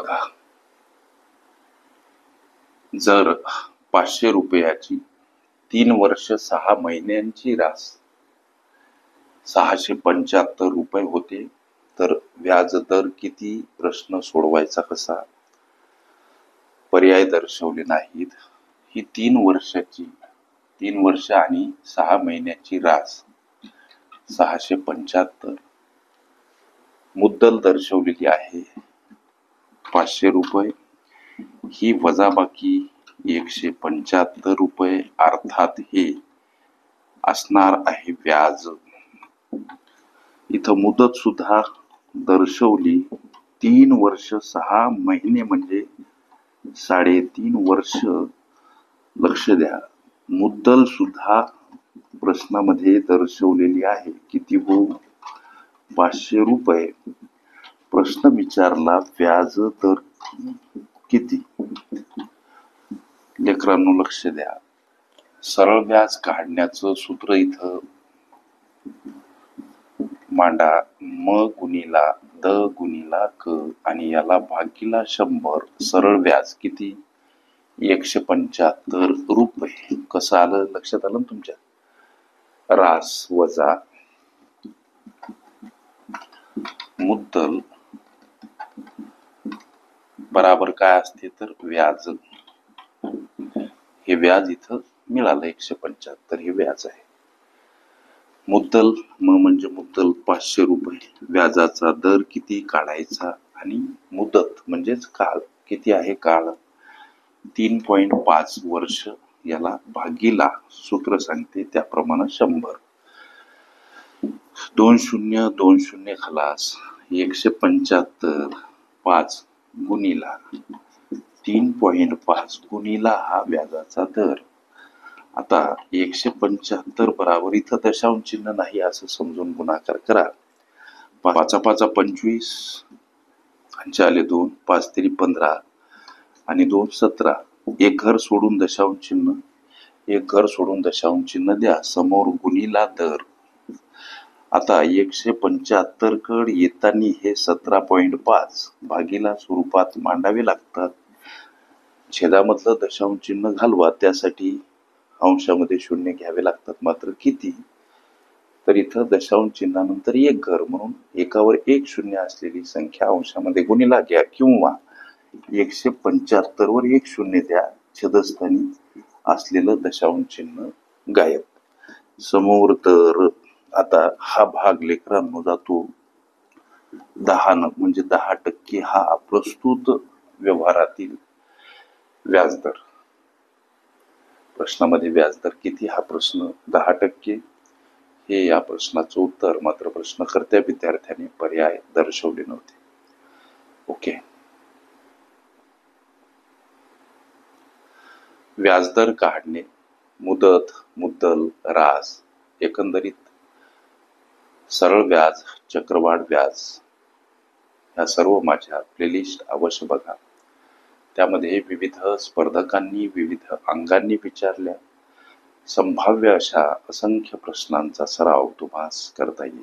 बघा, जर 500 रुपयाची 3 वर्ष 6 महिन्यांची रास 675 रुपये होते, तर व्याज दर किती? प्रश्न सोडवायचा कसा? पर्याय दर्शवले नाहीत. ही 3 वर्ष आणि 6 महिन्याची रास 675 मुद्दल दर्शवलेली आहे 500 रुपये, ही वजाबाकी 175 रुपये, अर्थात हे असणार आहे व्याज. इथं मुदत सुद्धा दर्शवली 3 वर्ष 6 महिने म्हणजे 3.5 वर्ष. लक्ष द्या, मुद्दल सुद्धा प्रश्नामध्ये दर्शवलेली आहे. किती हो? 500 रुपये. प्रश्न विचारला व्याज दर किती? लेकरांनो लक्ष द्या, सरळ व्याज काढण्याचं सूत्र इथं मांडा. म गुणिला द गुणिला क आणि याला भागीला 100. सरळ व्याज किती? 175 रुपये. कसं आलं? लक्षात आलं ना तुमच्या? रास वजा मुद्दल बराबर काय असते? तर व्याज. हे व्याज इथं मिळालं 175, हे व्याज आहे. मुद्दल म्हणजे मुद्दल 500 रुपये. व्याजाचा दर किती काढायचा आणि मुदत म्हणजेच काळ किती आहे? काळ 3.5 वर्ष. याला भागीला सूत्र सांगते त्याप्रमाणे 100. 2 शून्य 2 शून्य खलास. 175 5 गुणिला 3.5 गुणिला हा व्याजाचा दर. आता 175 बराबर इथं दशांश चिन्ह नाही असं समजून गुणाकार करा. 5 5 25 5 आले 2, 5 3 15 आणि 2 17. एक घर सोडून दशांश चिन्ह, एक घर सोडून दशांश चिन्ह द्या. समोर गुणिला दर. आता 175 कड येताना हे 17.5 भागीला स्वरूपात मांडावे लागतात. छेदामधलं दशांश चिन्ह घालवा, त्यासाठी अंशामध्ये शून्य घ्यावे लागतात. मात्र किती? तर इथं दशांश चिन्हानंतर एक घर म्हणून एकावर एक शून्य असलेली संख्या अंशामध्ये गुणिला घ्या, किंवा 175 वर एक शून्य द्या. छेदस्थानी असलेलं दशांश चिन्ह गायब. समोर तर आता हा भाग लेकरांनो जातो 10 न, म्हणजे 10% हा प्रस्तुत व्यवहारातील व्याजदर. प्रश्नामध्ये व्याजदर किती हा प्रश्न 10%. हे या प्रश्नाचं उत्तर. मात्र प्रश्नकर्त्या विद्यार्थ्याने पर्याय दर्शवले नव्हते. ओके. व्याजदर काढणे, मुदत, मुद्दल, रास, एकंदरीत सरळ व्याज, चक्रवाढ व्याज, ह्या सर्व माझ्या प्लेलिस्ट अवश्य बघा. त्यामध्ये विविध स्पर्धकांनी विविध अंगांनी विचारल्या संभाव्य अशा असंख्य प्रश्नांचा सराव तुम्हास करता येईल.